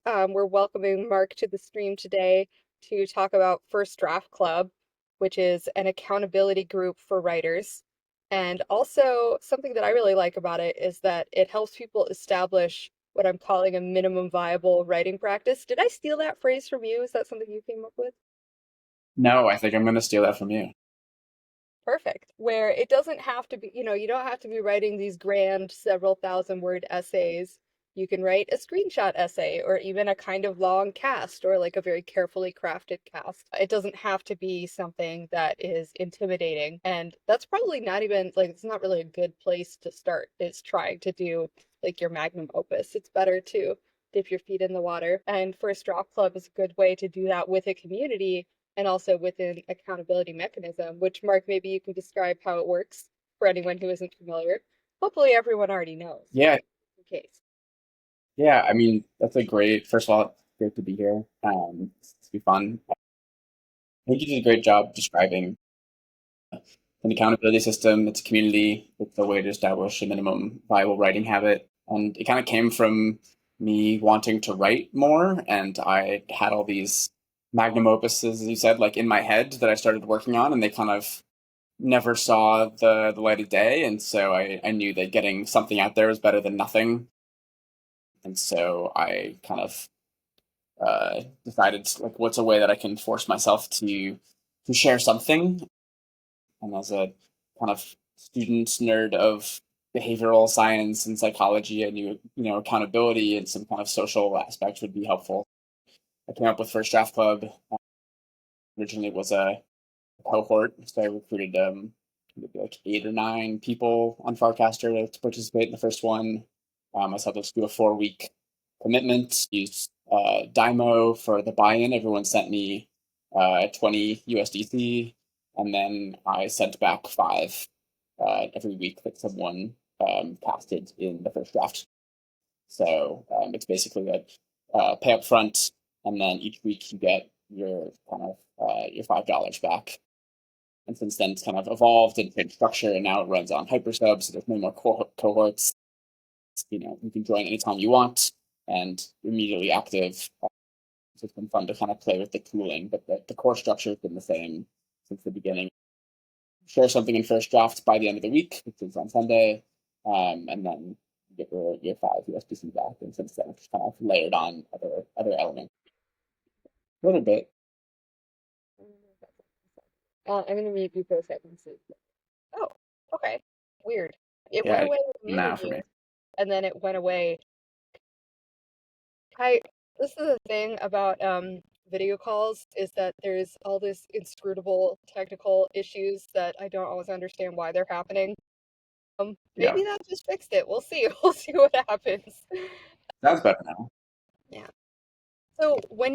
We're welcoming Mark to the stream today to talk about First Draft Club, which is an accountability group for writers. And also, something that I really like about it is that it helps people establish what I'm calling a minimum viable writing practice. Did I steal that phrase from you? Is that something you came up with? No, I think I'm going to steal that from you. Perfect. Where it doesn't have to be, you don't have to be writing these grand several thousand word essays. You can write a screenshot essay or even a kind of long cast or like a very carefully crafted cast. It doesn't have to be something that is intimidating. And that's probably not even like, it's not really a good place to start, is trying to do like your magnum opus. It's better to dip your feet in the water. And First Draft Club is a good way to do that with a community and also within accountability mechanism, which Mark, maybe you can describe how it works for anyone who isn't familiar. Hopefully everyone already knows, Yeah, but in case. yeah. I mean, that's a great. First of all, it's great to be here. It's be fun. I think you did a great job describing an accountability system. It's a community. It's a way to establish a minimum viable writing habit, and it kind of came from me wanting to write more, and I had all these magnum opuses, as you said, like in my head that I started working on, and they kind of never saw the light of day, and so I knew that getting something out there was better than nothing. And so I kind of decided like what's a way that I can force myself to share something. And as a kind of student nerd of behavioral science and psychology, I knew accountability and some kind of social aspect would be helpful. I came up with First Draft Club. Originally was a cohort, so I recruited maybe like 8 or 9 people on Farcaster to participate in the first one. I set us to a 4 week commitment. Used Dymo for the buy-in. Everyone sent me 20 USDC, and then I sent back 5 every week that someone casted in the first draft. So it's basically a pay up front, and then each week you get your kind of your $5 back. And since then, it's kind of evolved and changed structure, and now it runs on hypersub, so there's no more cohorts. You can join anytime you want and immediately active. So it's been fun to kind of play with the tooling, but the core structure has been the same since the beginning. Share something in first draft by the end of the week, which is on Sunday, and then you get your 5 USDC back. And since then, it's kind of layered on other elements a little bit. I'm gonna mute you for a second. Oh, okay. Weird. It went Yeah, away with muting now for me. you, and then it went away. I This is the thing about video calls is that there's all this inscrutable technical issues that I don't always understand why they're happening. Yeah, Maybe that just fixed it. We'll see. We'll see what happens. sounds better now. Yeah. So when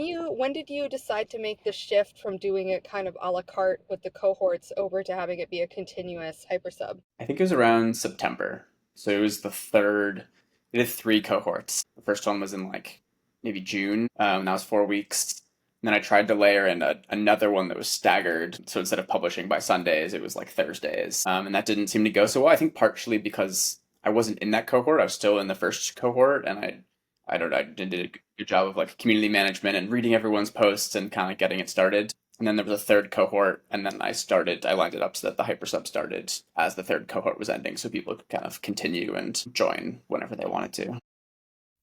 did you decide to make the shift from doing it kind of a la carte with the cohorts over to having it be a continuous hypersub? I think it was around September. So it was the third. We did 3 cohorts. The first one was in like maybe June. That was 4 weeks. And then I tried to layer in another one that was staggered. So instead of publishing by Sundays, it was like Thursdays. And that didn't seem to go so well. I think partially because I wasn't in that cohort. I was still in the first cohort, and I don't know. I did a good job of like community management and reading everyone's posts and kind of getting it started. And then there was a third cohort, and then I lined it up so that the hypersub started as the third cohort was ending, so people could kind of continue and join whenever they wanted to.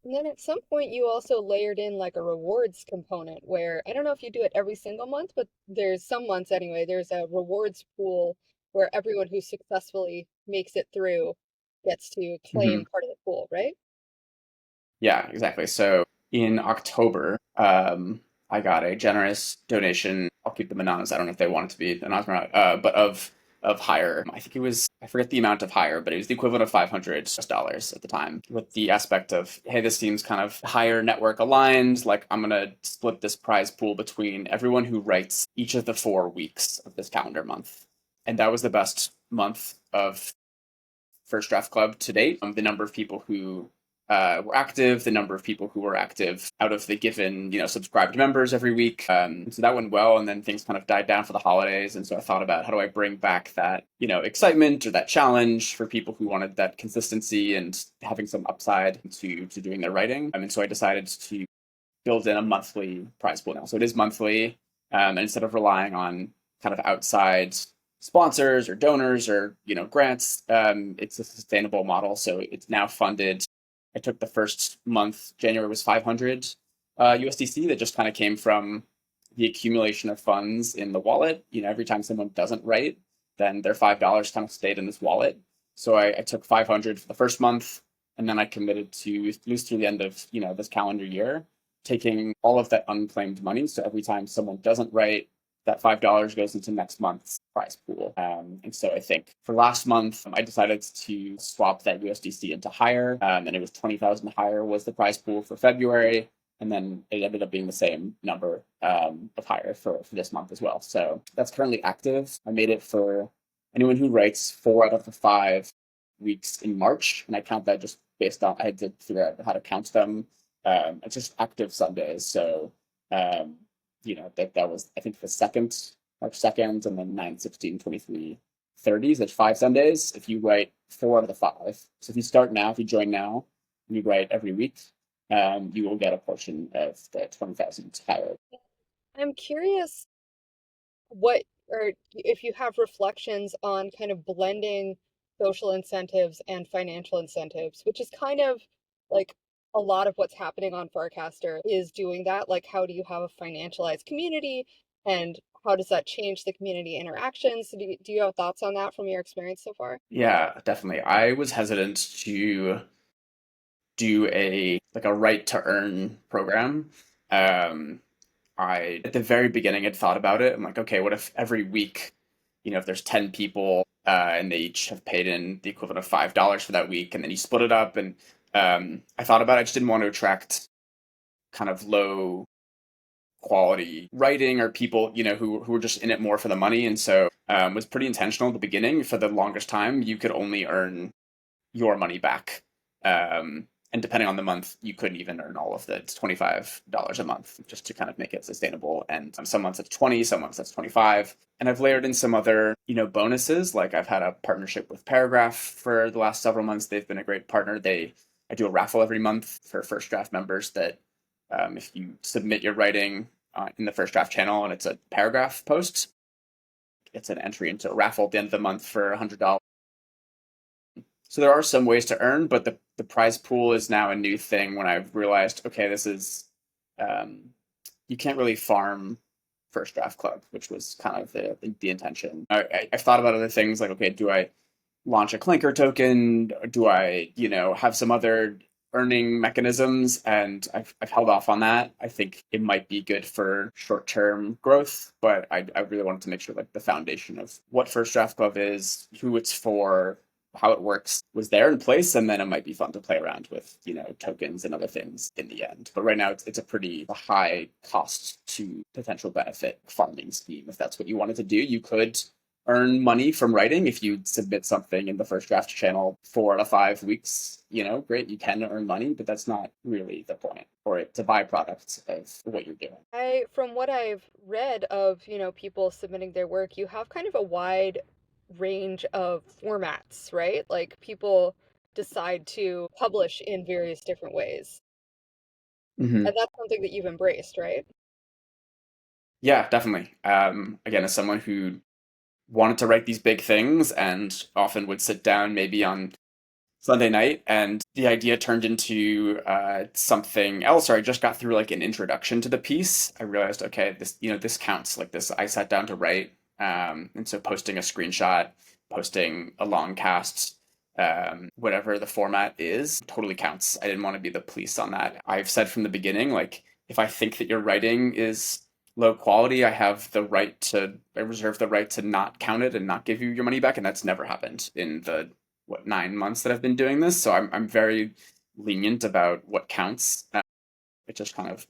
And then at some point you also layered in like a rewards component where I don't know if you do it every single month, but there's some months anyway, there's a rewards pool where everyone who successfully makes it through gets to Hmm. claim part of the pool, right? Yeah, exactly. So in October, I got a generous donation. I'll keep them anonymous. I don't know if they want it to be anonymous or not, but of hire. I think it was, I forget the amount of hire, but it was the equivalent of $500 at the time. With the aspect of, hey, this seems kind of higher network aligned. Like I'm gonna split this prize pool between everyone who writes each of the 4 weeks of this calendar month, and that was the best month of First Draft Club to date. The number of people who were active, the number of people who were active out of the given, subscribed members every week. So that went well, and then things kind of died down for the holidays. And so I thought about how do I bring back that, excitement or that challenge for people who wanted that consistency and having some upside to doing their writing. And so I decided to build in a monthly prize pool now. So it is monthly, and instead of relying on kind of outside sponsors or donors or grants, it's a sustainable model. So it's now funded. I took the first month. January was 500 USDC. That just kind of came from the accumulation of funds in the wallet. Every time someone doesn't write, then their $5 kind of stayed in this wallet. So I took 500 for the first month, and then I committed to at least through the end of this calendar year, taking all of that unclaimed money. So every time someone doesn't write, that $5 goes into next month's prize pool. And so I think for last month, I decided to swap that USDC into higher, and it was 20,000 higher was the prize pool for February. And then it ended up being the same number of higher for this month as well. So that's currently active. I made it for anyone who writes 4 out of the 5 weeks in March, and I count that just based on I had to figure out how to count them. It's just active Sundays, so um, that was I think the second March 2nd, and then 9, 16, 23, 30. That's 5 Sundays. If you write 4 out of the 5, so if you start now, if you join now, and you write every week, you will get a portion of the 20,000 higher. I'm curious what, or if you have reflections on kind of blending social incentives and financial incentives, which is kind of like a lot of what's happening on Farcaster is doing that. Like, how do you have a financialized community, and how does that change the community interactions? Do you have thoughts on that from your experience so far? Yeah, definitely. I was hesitant to do a right to earn program. Um, I at the very beginning had thought about it. I'm like, okay, what if every week, if there's 10 people and they each have paid in the equivalent of $5 for that week, and then you split it up. And I thought about it. I just didn't want to attract kind of low quality writing or people, who were just in it more for the money. And so was pretty intentional at the beginning. For the longest time, you could only earn your money back. And depending on the month, you couldn't even earn all of the It's $25 a month just to kind of make it sustainable. And some months it's 20, some months it's 25. And I've layered in some other, bonuses. Like I've had a partnership with Paragraph for the last several months. They've been a great partner. I do a raffle every month for first draft members that if you submit your writing in the first draft channel and it's a Paragraph post, it's an entry into a raffle at the end of the month for $100. So there are some ways to earn, but the prize pool is now a new thing when I've realized, okay, this is, you can't really farm First Draft Club, which was kind of the intention. I've thought about other things like, okay, do I launch a clinker token? Do I, have some other earning mechanisms? And I've held off on that. I think it might be good for short-term growth, but I really wanted to make sure like the foundation of what First Draft Club is, who it's for, how it works was there in place, and then it might be fun to play around with tokens and other things in the end. But right now it's a pretty high cost to potential benefit farming scheme. If that's what you wanted to do, you could earn money from writing if you submit something in the first draft channel 4 out of 5 weeks. Great, you can earn money, but that's not really the point, or it's a byproduct of what you're doing. From what I've read of, people submitting their work, you have kind of a wide range of formats, right? Like people decide to publish in various different ways. Mm-hmm. And that's something that you've embraced, right? Yeah, definitely. Again, as someone who wanted to write these big things and often would sit down maybe on Sunday night, and the idea turned into something else, or I just got through like an introduction to the piece. I realized, okay, this counts. Like this, I sat down to write, and so posting a screenshot, posting a long cast, whatever the format is, totally counts. I didn't want to be the police on that. I've said from the beginning, like if I think that your writing is low quality, I reserve the right to not count it and not give you your money back, and that's never happened in the 9 months that I've been doing this. So I'm very lenient about what counts. It's just kind of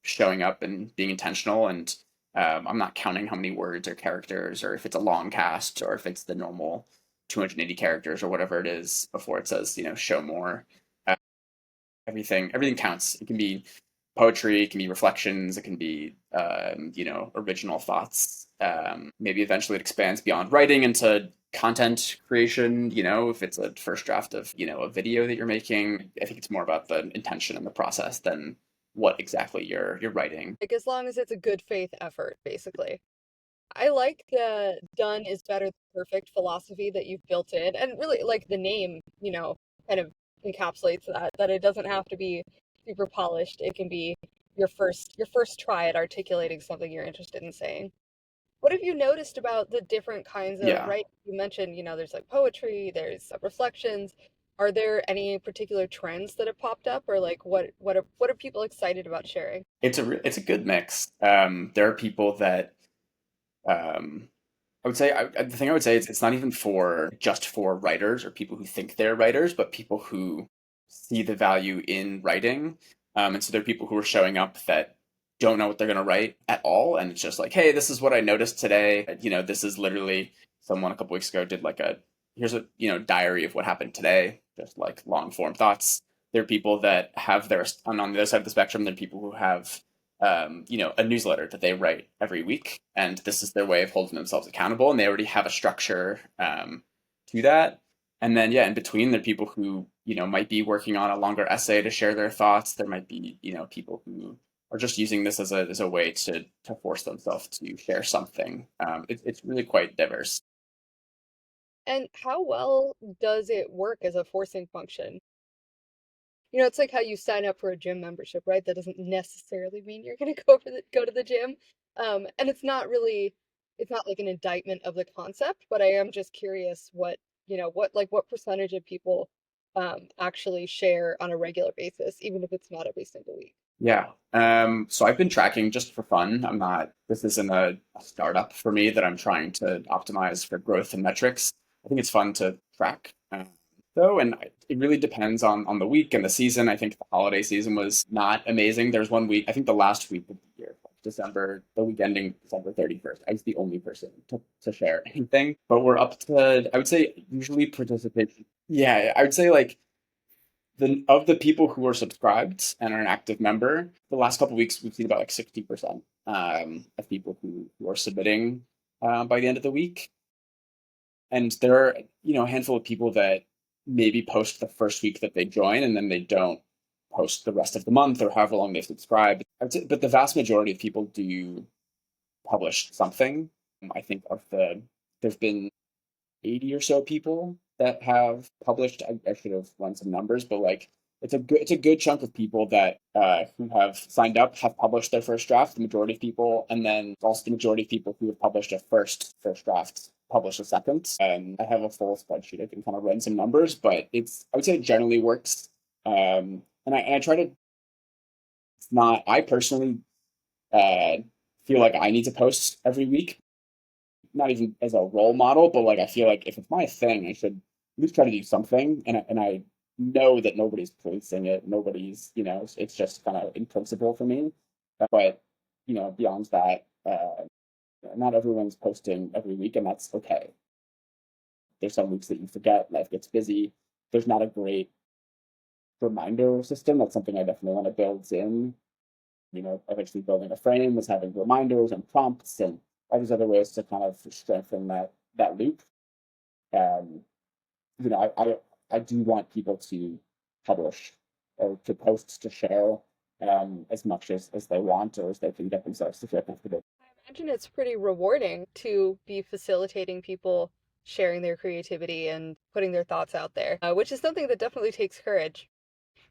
showing up and being intentional, and I'm not counting how many words or characters, or if it's a long cast, or if it's the normal 280 characters or whatever it is before it says show more. Uh, everything counts. It can be poetry, it can be reflections, it can be original thoughts. Maybe eventually it expands beyond writing into content creation. If it's a first draft of a video that you're making, I think it's more about the intention and the process than what exactly you're writing. Like as long as it's a good faith effort, basically. I like the done is better than perfect philosophy that you've built in, and really like the name, kind of encapsulates that it doesn't have to be super polished. It can be your first try at articulating something you're interested in saying. What have you noticed about the different kinds of Yeah. writing? You mentioned, there's like poetry, there's reflections. Are there any particular trends that have popped up, or like what are people excited about sharing? It's a good mix. There are people that um, I would say the thing I would say is it's not even for just for writers or people who think they're writers, but people who see the value in writing. And so there are people who are showing up that don't know what they're going to write at all, and it's just like, hey, this is what I noticed today. This is literally someone a couple weeks ago did like a here's a diary of what happened today, just like long form thoughts. There are people that have their on the other side of the spectrum. There are people who have a newsletter that they write every week, and this is their way of holding themselves accountable, and they already have a structure to that. And then, yeah, in between, there are people who might be working on a longer essay to share their thoughts. There might be people who are just using this as a way to force themselves to share something. It's really quite diverse. And how well does it work as a forcing function? It's like how you sign up for a gym membership, right? That doesn't necessarily mean you're going to go to the gym. And it's not like an indictment of the concept, but I am just curious what percentage of people actually share on a regular basis, even if it's not every single week. Yeah. So I've been tracking just for fun. This isn't a startup for me that I'm trying to optimize for growth and metrics. I think it's fun to track, though, and it really depends on the week and the season. I think the holiday season was not amazing. There's one week, I think the last week of the year, December, the week ending December 31st. I was the only person to share anything, but we're up to, I would say, usually participation. Yeah, I would say like of the people who are subscribed and are an active member, the last couple of weeks we've seen about like 60% of people who are submitting by the end of the week. And there are, a handful of people that maybe post the first week that they join and then they don't post the rest of the month or however long they subscribe. But the vast majority of people do publish something. I think there's been 80 or so people that have published. I should have run some numbers, but like it's a good chunk of people that who have signed up have published their first draft. The majority of people, and then also the majority of people who have published a first draft publish a second. I have a full spreadsheet. I can kind of run some numbers, but I would say it generally works. And I try to. It's not. I personally uh, feel like I need to post every week, not even as a role model, but like I feel like if it's my thing, I should at least try to do something. And I know that nobody's policing it. Nobody's, it's just kind of in principle for me. But beyond that, not everyone's posting every week, and that's okay. There's some weeks that you forget, life gets busy. There's not a great reminder system. That's something I definitely want to build in. Eventually building a frame was having reminders and prompts and all these other ways to kind of strengthen that loop. Um, I do want people to publish or to post to share as much as they want or as they can get themselves to feel comfortable. I imagine it's pretty rewarding to be facilitating people sharing their creativity and putting their thoughts out there, which is something that definitely takes courage.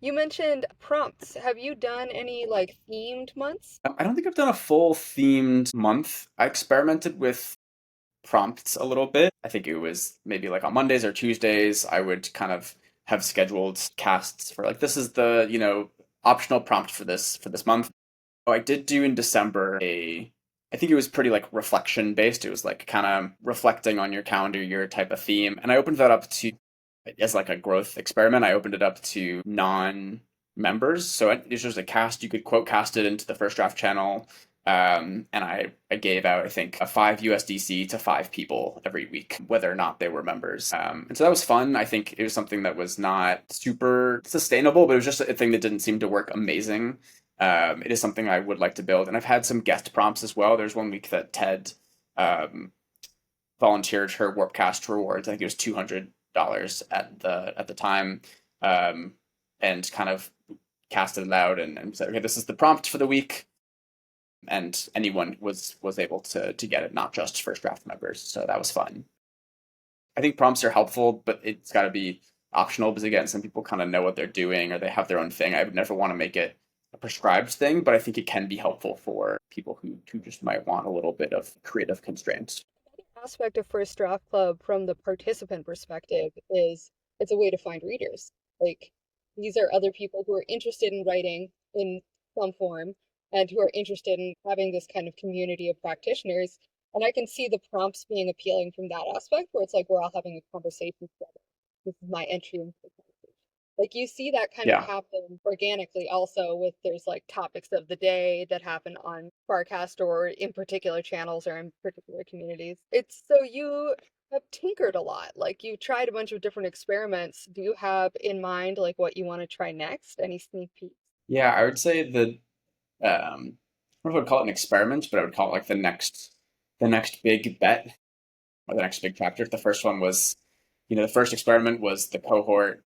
You mentioned prompts. Have you done any like themed months? I don't think I've done a full themed month. I experimented with prompts a little bit. I think it was maybe like on Mondays or Tuesdays, I would kind of have scheduled casts for like this is the, optional prompt for this month. Oh, I did do in December I think it was pretty like reflection based. It was like kind of reflecting on your calendar year type of theme. And I opened that up to as like a growth experiment. I opened it up to non-members. So it was just a cast. You could quote cast it into the first draft channel. And I gave out, I think, a 5 USDC to 5 people every week, whether or not they were members. And so that was fun. I think it was something that was not super sustainable, but it was just a thing that didn't seem to work amazing. It is something I would like to build. And I've had some guest prompts as well. There's one week that Ted um, volunteered her Warpcast rewards. I think it was $200 at the time, um, and kind of cast it out and said, okay, this is the prompt for the week, and anyone was able to get it, not just first draft members. So that was fun. I think prompts are helpful, but it's got to be optional because again, some people kind of know what they're doing or they have their own thing. I would never want to make it a prescribed thing, but I think it can be helpful for people who just might want a little bit of creative constraints. Aspect of First Draft Club from the participant perspective is it's a way to find readers. Like these are other people who are interested in writing in some form and who are interested in having this kind of community of practitioners. And I can see the prompts being appealing from that aspect where it's like we're all having a conversation together. This is my entry into the conversation. Like you see that kind of Yeah, happen organically also with there's like topics of the day that happen on Farcaster or in particular channels or in particular communities. It's so you have tinkered a lot. Like you tried a bunch of different experiments. Do you have in mind like what you want to try next? Any sneak peeks? yeah, I would say that I don't know if I would call it an experiment, but I would call it like the next big bet or the next big chapter. The first one was, the first experiment was the cohort.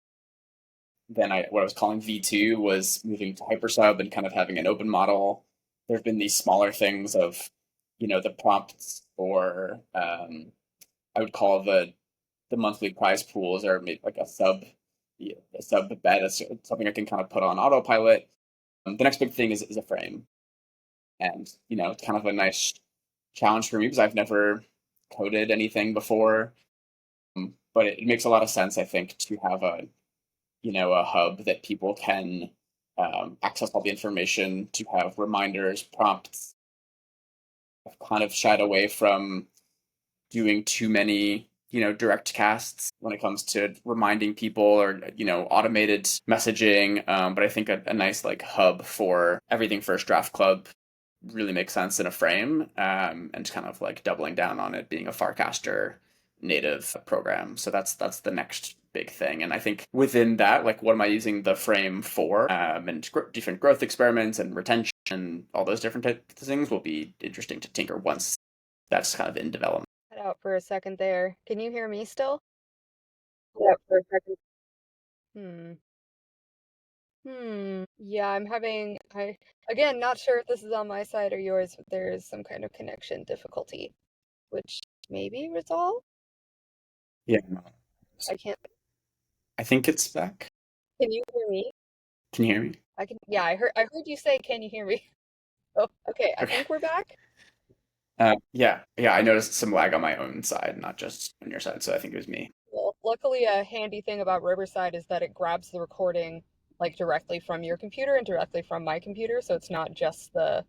Then what I was calling V2 was moving to hypersub and kind of having an open model. There have been these smaller things of, the prompts or I would call the monthly prize pools or maybe like a sub bet, something I can kind of put on autopilot. The next big thing is a frame, and it's kind of a nice challenge for me because I've never coded anything before. But it makes a lot of sense, I think, to have a hub that people can access all the information, to have reminders, prompts. I've kind of shied away from doing too many, direct casts when it comes to reminding people or, automated messaging. But I think a nice like hub for everything First Draft Club really makes sense in a frame, and kind of like doubling down on it being a Farcaster native program. So that's the next big thing. And I think within that, like, what am I using the frame for? And different growth experiments and retention and all those different types of things will be interesting to tinker once that's kind of in development. Cut out for a second there. Can you hear me still? Yeah, for a second. Hmm. Yeah, I'm having I again not sure if this is on my side or yours, but there is some kind of connection difficulty, which maybe resolved. Yeah, I can't. I think it's back. Can you hear me? Can you hear me? I can. Yeah, I heard you say, "Can you hear me?" Oh, okay. I Okay. think we're back. Yeah. I noticed some lag on my own side, not just on your side. So I think it was me. Well, luckily, a handy thing about Riverside is that it grabs the recording like directly from your computer and directly from my computer, so it's not just the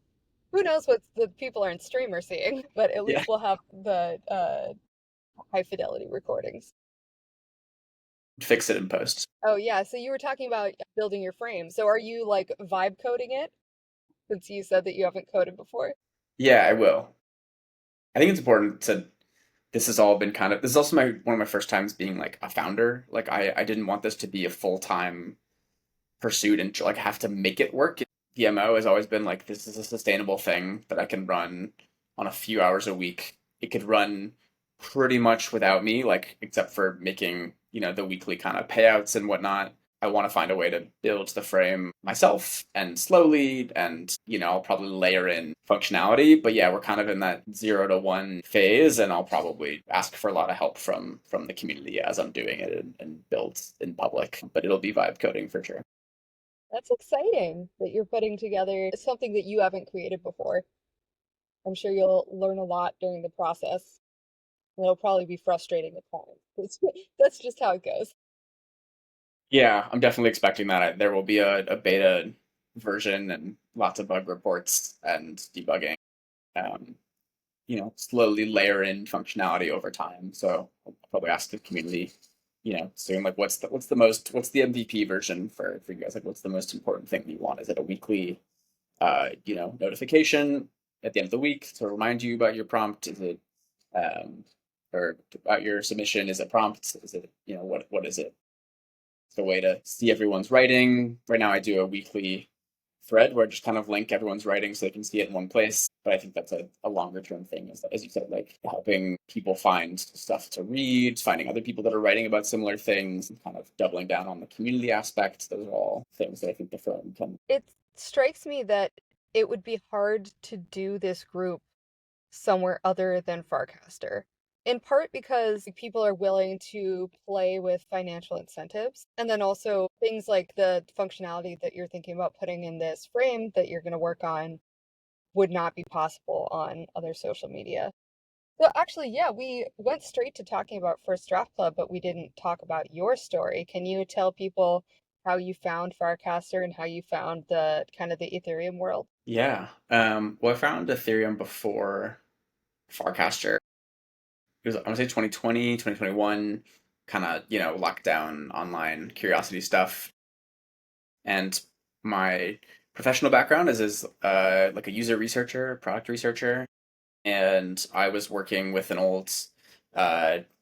who knows what the people are in stream are seeing, but at Yeah, least we'll have the high fidelity recordings. fix it in post. Oh yeah, so you were talking about building your frame. So are you like vibe coding it since you said that you haven't coded before? Yeah, I will. I think it's important to. This has all been kind of. This is also my one of my first times being like a founder. Like I didn't want this to be a full-time pursuit and like have to make it work. The MO has always been like this is a sustainable thing that I can run on a few hours a week. It could run pretty much without me, like except for making, the weekly kind of payouts and whatnot. I want to find a way to build the frame myself and slowly, and I'll probably layer in functionality. But yeah, we're kind of in that 0 to 1 phase, and I'll probably ask for a lot of help from the community as I'm doing it and build in public. But it'll be vibe coding for sure. That's exciting that you're putting together something that you haven't created before. I'm sure you'll learn a lot during the process. It'll probably be frustrating at times. That's just how it goes. Yeah, I'm definitely expecting that. There will be a beta version and lots of bug reports and debugging. Um, slowly layer in functionality over time. So I'll probably ask the community, soon, like what's the MVP version for you guys? Like, what's the most important thing you want? Is it a weekly, notification at the end of the week to remind you about your prompt? Is it, um, or about your submission? Is it prompts? Is it, what is it? The way to see everyone's writing. Right now, I do a weekly thread where I just kind of link everyone's writing so they can see it in one place. But I think that's a longer term thing, as you said, like helping people find stuff to read, finding other people that are writing about similar things, and kind of doubling down on the community aspects. Those are all things that I think the firm can. It strikes me that it would be hard to do this group somewhere other than Farcaster. In part because people are willing to play with financial incentives, and then also things like the functionality that you're thinking about putting in this frame that you're going to work on would not be possible on other social media. Well, actually, yeah, we went straight to talking about First Draft Club, but we didn't talk about your story. Can you tell people how you found Farcaster and how you found the kind of the Ethereum world? Yeah. Well, I found Ethereum before Farcaster. It was, I want to say 2020, 2021, kind of, lockdown, online curiosity stuff. And my professional background is like a user researcher, product researcher. And I was working with an old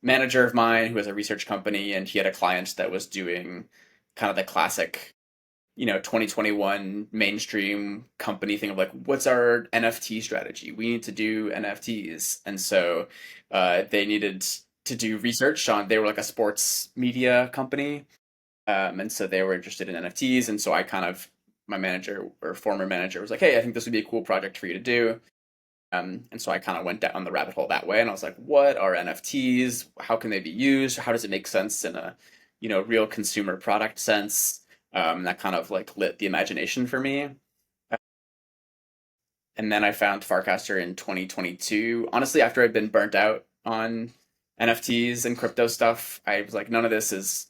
manager of mine who has a research company, and he had a client that was doing kind of the classic 2021 mainstream company thing of like, what's our NFT strategy? We need to do NFTs. And so they needed to do research on, they were like a sports media company. And so they were interested in NFTs. And so my manager or former manager was like, hey, I think this would be a cool project for you to do. And so I kind of went down the rabbit hole that way, and I was like, "What are NFTs? How can they be used? How does it make sense in a, real consumer product sense?" That kind of like lit the imagination for me. And then I found Farcaster in 2022. Honestly, after I'd been burnt out on NFTs and crypto stuff, I was like, none of this is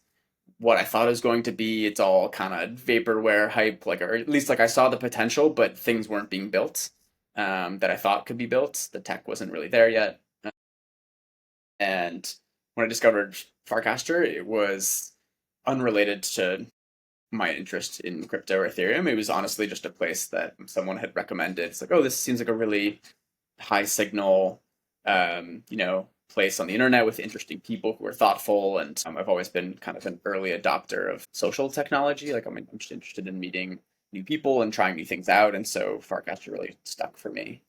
what I thought it was going to be. It's all kind of vaporware hype, like, or at least like I saw the potential, but things weren't being built that I thought could be built. The tech wasn't really there yet. And when I discovered Farcaster, it was unrelated to my interest in crypto or Ethereum. It was honestly just a place that someone had recommended. It's like, oh, this seems like a really high signal, place on the internet with interesting people who are thoughtful. And I've always been kind of an early adopter of social technology. Like I'm just interested in meeting new people and trying new things out. And so Farcaster really stuck for me.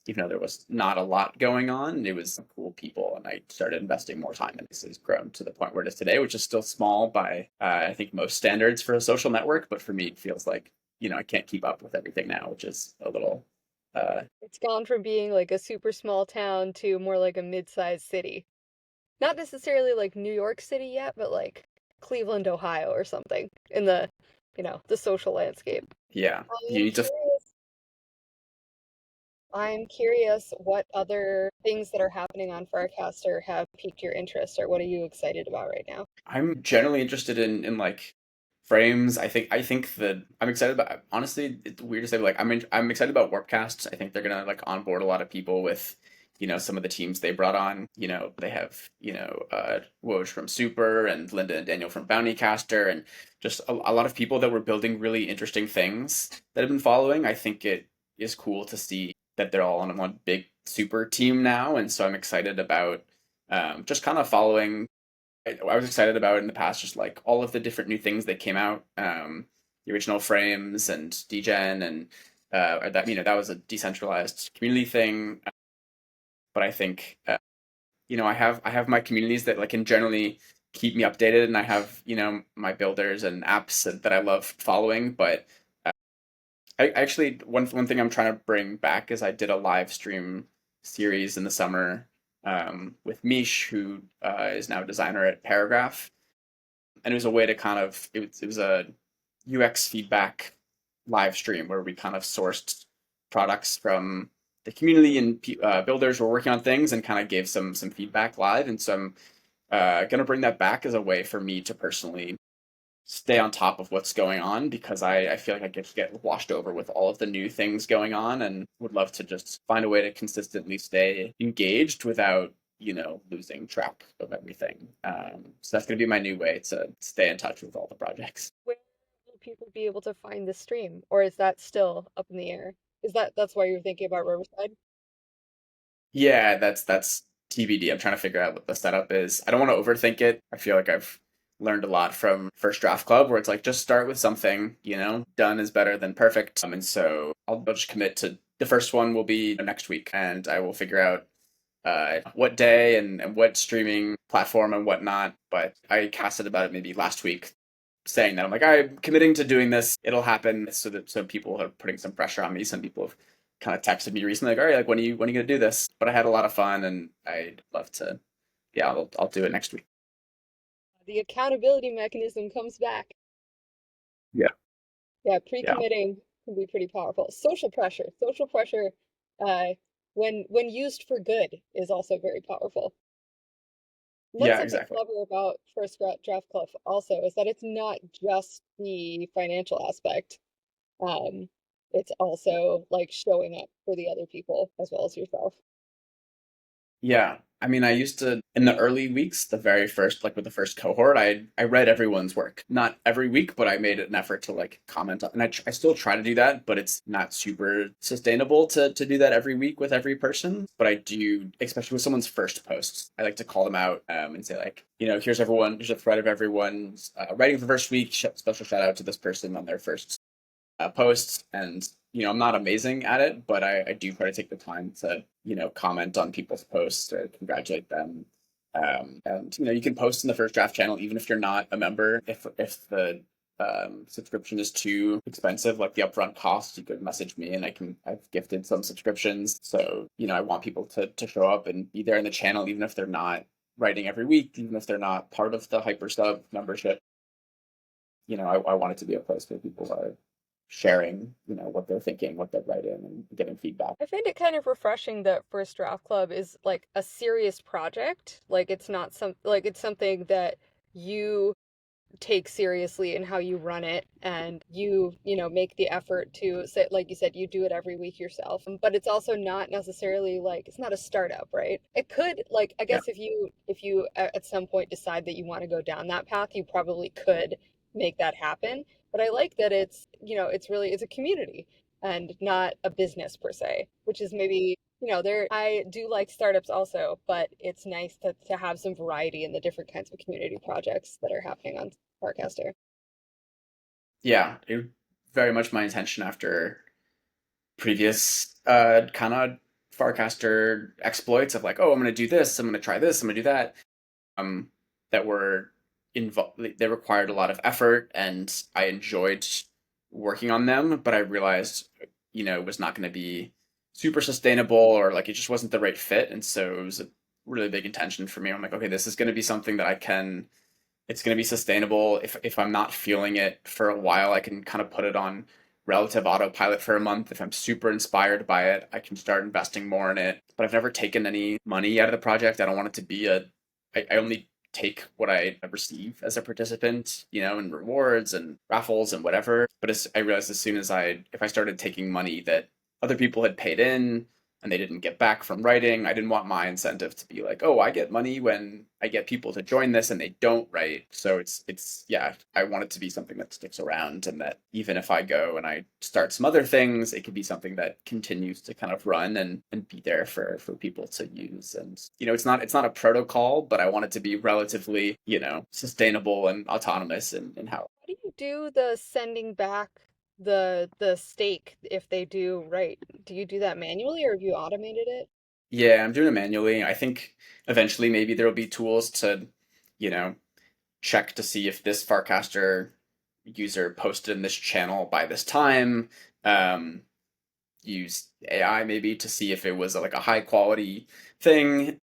Even though there was not a lot going on, it was cool people, and I started investing more time, and this has grown to the point where it is today, which is still small by I think most standards for a social network. But for me, it feels like I can't keep up with everything now, which is a little It's gone from being like a super small town to more like a mid-sized city. Not necessarily like New York City yet, but like Cleveland, Ohio or something in the social landscape. yeah. You I'm need to. curious. I'm curious what other things that are happening on Farcaster have piqued your interest, or what are you excited about right now? I'm generally interested in like frames. I think that I'm excited about. Honestly, it's weird to say, but like I'm excited about Warpcast. I think they're gonna like onboard a lot of people with some of the teams they brought on. They have Woj from Super and Linda and Daniel from Bountycaster, and just a lot of people that were building really interesting things that have been following. I think it is cool to see that they're all on one big super team now, and so I'm excited about just kind of following. I was excited about it in the past, just like all of the different new things that came out, the original frames and degen, and that that was a decentralized community thing. But I think I have my communities that like can generally keep me updated, and I have my builders and apps that I love following. But I actually one thing I'm trying to bring back is I did a live stream series in the summer with Mish, who is now a designer at Paragraph, and it was a way to kind of it was a UX feedback live stream where we kind of sourced products from the community, and builders were working on things and kind of gave some feedback live. And so I'm gonna bring that back as a way for me to personally stay on top of what's going on, because I feel like I get washed over with all of the new things going on, and would love to just find a way to consistently stay engaged without losing track of everything. So that's going to be my new way to stay in touch with all the projects. Where will people be able to find the stream, or is that still up in the air? That's why you're thinking about Riverside? Yeah, that's TBD. I'm trying to figure out what the setup is. I don't want to overthink it. I feel like I've learned a lot from First Draft Club, where it's like just start with something, done is better than perfect. And so I'll just commit to the first one will be next week, and I will figure out what day and what streaming platform and whatnot. But I casted about it maybe last week, saying that I'm like, I'm committing to doing this. It'll happen. So people are putting some pressure on me. Some people have kind of texted me recently, like, all right, like when are you gonna do this? But I had a lot of fun, and I'd love to. Yeah, I'll do it next week. The accountability mechanism comes back. Yeah, Yeah, yeah, pre-committing can be pretty powerful. Social pressure. Social pressure, uh, when used for good, is also very powerful. What's yeah, something exactly. clever about Draft Club also is that it's not just the financial aspect. Um, it's also like showing up for the other people as well as yourself. Yeah. I mean, I used to in the early weeks, the very first, like with the first cohort, I read everyone's work. Not every week, but I made an effort to like comment on, and I still try to do that, but it's not super sustainable to do that every week with every person. But I do, especially with someone's first posts, I like to call them out and say like, here's a thread of everyone's writing for the first week. Special shout out to this person on their first posts. And I'm not amazing at it, but I do try to take the time to comment on people's posts or congratulate them. And you can post in the first draft channel even if you're not a member. If the subscription is too expensive, like the upfront cost, you could message me and I've gifted some subscriptions. So I want people to show up and be there in the channel even if they're not writing every week, even if they're not part of the hypersub membership. I want it to be a place where people are sharing, what they're thinking, what they're writing, and getting feedback. I find it kind of refreshing that First Draft Club is like a serious project. Like it's not like it's something that you take seriously in how you run it, and you make the effort to say, like you said, you do it every week yourself. But it's also not necessarily like it's not a startup, right? It could, like, I Yeah, guess if you at some point decide that you want to go down that path, you probably could make that happen. But I like that it's a community and not a business per se, which is maybe there. I do like startups also, but it's nice to have some variety in the different kinds of community projects that are happening on Farcaster. yeah, it very much my intention after previous kind of Farcaster exploits of like, oh, I'm gonna do this, I'm gonna try this, I'm gonna do that. Um, that were involved. They required a lot of effort, and I enjoyed working on them. But I realized, it was not going to be super sustainable, or like it just wasn't the right fit. And so it was a really big intention for me. I'm like, okay, this is going to be something that I can it's going to be sustainable. If I'm not feeling it for a while, I can kind of put it on relative autopilot for a month. If I'm super inspired by it, I can start investing more in it. But I've never taken any money out of the project. I don't want it to be I only take what I receive as a participant, and rewards and raffles and whatever. But I realized as soon as if I started taking money that other people had paid in, and they didn't get back from writing. I didn't want my incentive to be like, oh, I get money when I get people to join this and they don't write. So it's yeah, I want it to be something that sticks around, and that even if I go and I start some other things, it could be something that continues to kind of run and be there for people to use. And it's not a protocol, but I want it to be relatively, sustainable and autonomous in how. How do you do the sending back the stake if they do right? Do you do that manually or have you automated it? Yeah, I'm doing it manually. I think eventually maybe there'll be tools to, you know, check to see if this Farcaster user posted in this channel by this time. Um, use AI maybe to see if it was like a high quality thing.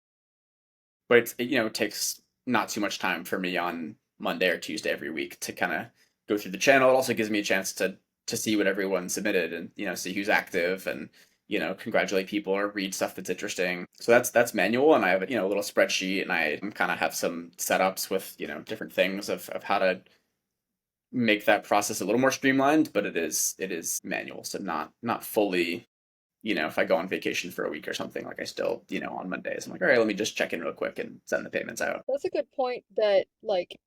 But it takes not too much time for me on Monday or Tuesday every week to kind of go through the channel. It also gives me a chance to see what everyone submitted and see who's active and congratulate people or read stuff that's interesting. So that's manual, and I have a little spreadsheet, and I kind of have some setups with different things of how to make that process a little more streamlined. But it is manual, so not fully. If I go on vacation for a week or something, like I still, on Mondays, I'm like, all right, let me just check in real quick and send the payments out. That's a good point that like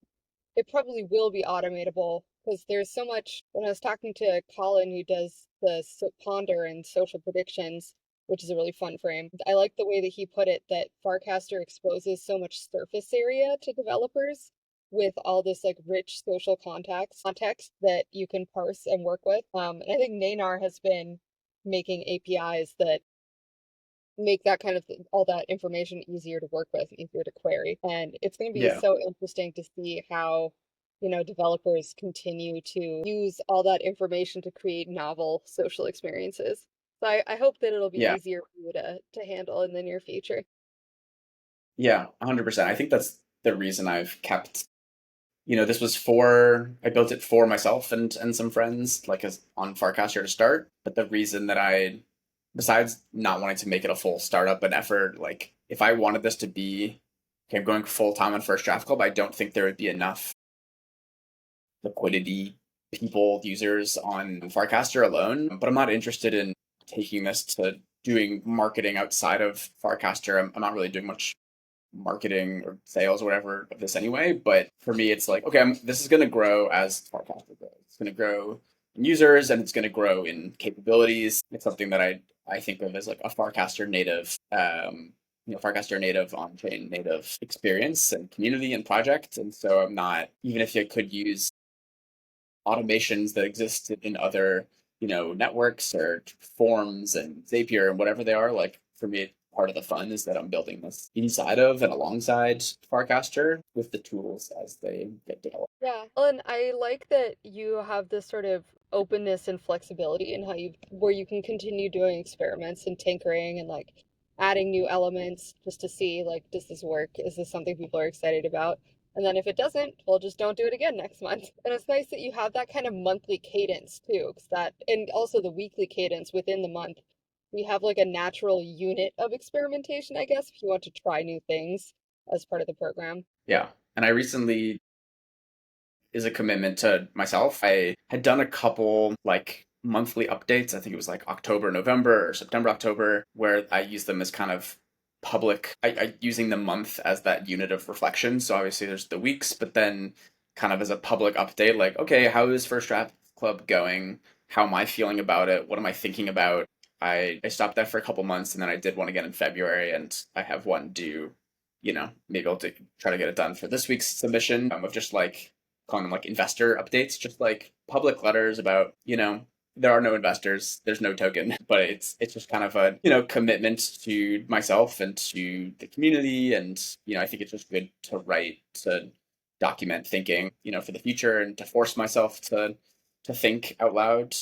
it probably will be automatable because there's so much. When I was talking to Colin, who does the Ponder and social predictions, which is a really fun frame, I like the way that he put it that Farcaster exposes so much surface area to developers. with all this like rich social context that you can parse and work with. And I think Nanar has been making APIs that make that kind of all that information easier to work with, easier to query. And it's going to be Yeah, so interesting to see how, developers continue to use all that information to create novel social experiences. So I hope that it'll be yeah, easier for you to handle in the near future. yeah, 100%. I think that's the reason I've kept, this was for, I built it for myself and some friends, like as on Farcaster to start. But the reason that besides not wanting to make it a full startup and effort, like if I wanted this to be, okay, I'm going full time on First Draft Club, I don't think there would be enough liquidity, people, users on Farcaster alone. But I'm not interested in taking this to doing marketing outside of Farcaster. I'm not really doing much marketing or sales or whatever of this anyway. But for me, it's like, okay, this is going to grow as Farcaster grows. It's going to grow in users and it's going to grow in capabilities. It's something that I think of as like a Farcaster native, Farcaster native on-chain native experience and community and project. And so I'm not, even if I could use automations that exist in other, networks or forms and Zapier and whatever they are. Like for me, part of the fun is that I'm building this inside of and alongside Farcaster with the tools as they get developed. Yeah. Well, and I like that you have this sort of openness and flexibility in how where you can continue doing experiments and tinkering and like adding new elements just to see like, does this work? Is this something people are excited about? And then if it doesn't, well, just don't do it again next month. And it's nice that you have that kind of monthly cadence too, and also the weekly cadence within the month. We have like a natural unit of experimentation, I guess, if you want to try new things as part of the program. Yeah. And I recently is a commitment to myself. I had done a couple like monthly updates. I think it was like October, November, or September, October, where I use them as kind of public. I using the month as that unit of reflection. So obviously there's the weeks, but then kind of as a public update, like, okay, how is First Draft Club going? How am I feeling about it? What am I thinking about? I stopped that for a couple months and then I did one again in February and I have one due, maybe I'll try to get it done for this week's submission of just like calling them like investor updates, just like public letters about, there are no investors, there's no token, but it's just kind of a, commitment to myself and to the community. And, I think it's just good to write, to document thinking, for the future and to force myself to think out loud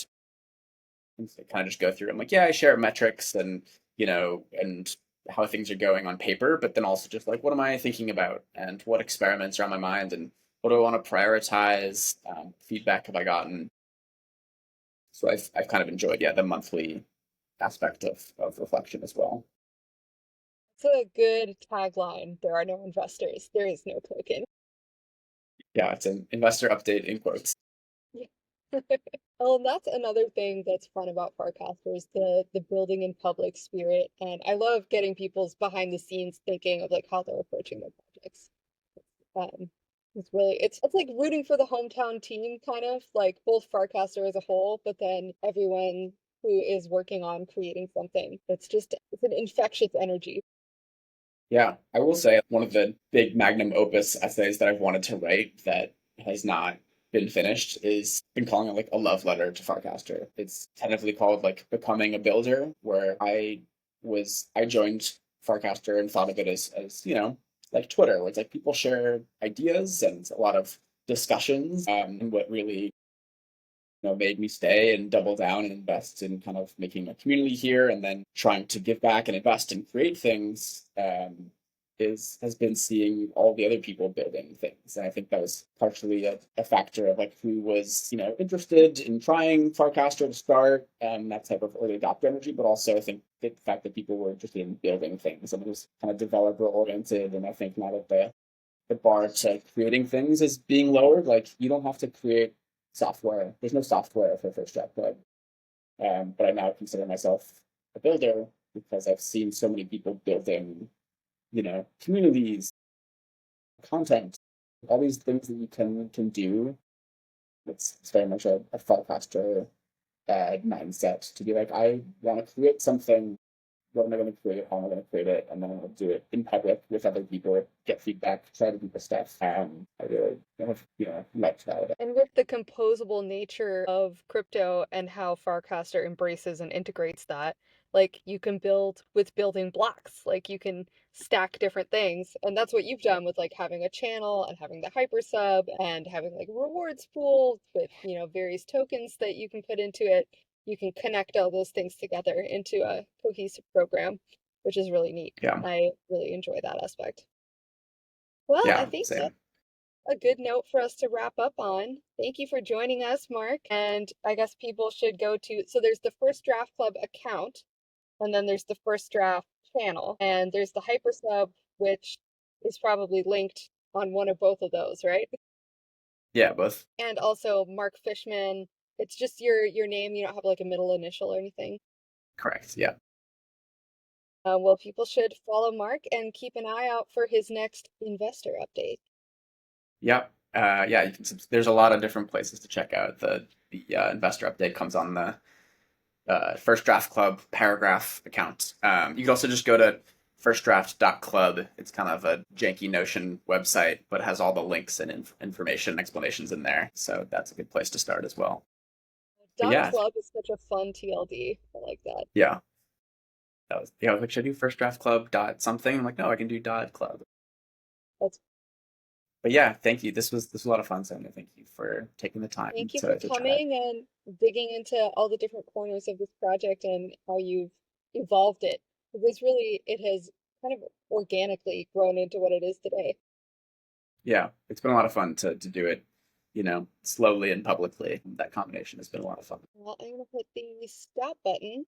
and so kind of just go through. I'm like, yeah, I share metrics and, and how things are going on paper, but then also just like, what am I thinking about and what experiments are on my mind and what do I want to prioritize? Feedback have I gotten? So I've kind of enjoyed, yeah, the monthly aspect of reflection as well. It's a good tagline. There are no investors. There is no token. Yeah, it's an investor update in quotes. Yeah. Well, that's another thing that's fun about Farcasters, the building in public spirit. And I love getting people's behind the scenes thinking of like how they're approaching their projects. Um, it's like rooting for the hometown team, kind of like both Farcaster as a whole, but then everyone who is working on creating something. It's an infectious energy. Yeah, I will say one of the big magnum opus essays that I've wanted to write that has not been finished is been calling it like a love letter to Farcaster. It's tentatively called like Becoming a Builder, where I joined Farcaster and thought of it as like Twitter, where it's like people share ideas and a lot of discussions. And what really made me stay and double down and invest in kind of making a community here and then trying to give back and invest and create things has been seeing all the other people building things. And I think that was partially a factor of like who was, interested in trying Farcaster to start and that type of early adopter energy, but also I think the fact that people were interested in building things and it was kind of developer oriented. And I think now that the bar to creating things is being lowered. Like you don't have to create software. There's no software for First Draft Club. But I now consider myself a builder because I've seen so many people building, communities, content, all these things that you can do. It's very much a Farcaster mindset to be like, I want to create something what am I going to create, how am I going to create it, and then I'll do it in public with other people, get feedback, try to do the stuff. I really, like that. And with the composable nature of crypto and how Farcaster embraces and integrates that, like you can build with building blocks, like you can stack different things. And that's what you've done with like having a channel and having the hyper sub and having like rewards pool with, various tokens that you can put into it. You can connect all those things together into a cohesive program, which is really neat. Yeah, I really enjoy that aspect. Well, I yeah, think same. a good note for us to wrap up on. Thank you for joining us, Mark. And I guess people should go to, so there's the First Draft Club account, and then there's the First Draft channel, and there's the Hypersub, which is probably linked on one of both of those, right? Yeah, both. And also Mark Fishman. It's just your name. You don't have like a middle initial or anything. Correct. Yeah. Well, people should follow Mark and keep an eye out for his next investor update. Yep. Yeah, there's a lot of different places to check out. The investor update comes on the First Draft Club Paragraph account. You can also just go to firstdraft.club. It's kind of a janky Notion website, but has all the links and information and explanations in there. So that's a good place to start as well. But Dot yeah, Club is such a fun TLD. I like that. yeah, I was like, should I do First Draft Club dot something? I'm like, no, I can do dot club. That's But yeah, thank you. This was a lot of fun, Sonia. Thank you for taking the time Thank you for to chat. coming and digging into all the different corners of this project and how you've evolved it. Because really, it has kind of organically grown into what it is today. Yeah, it's been a lot of fun to do it, slowly and publicly. That combination has been a lot of fun. Well, I'm going to put the stop button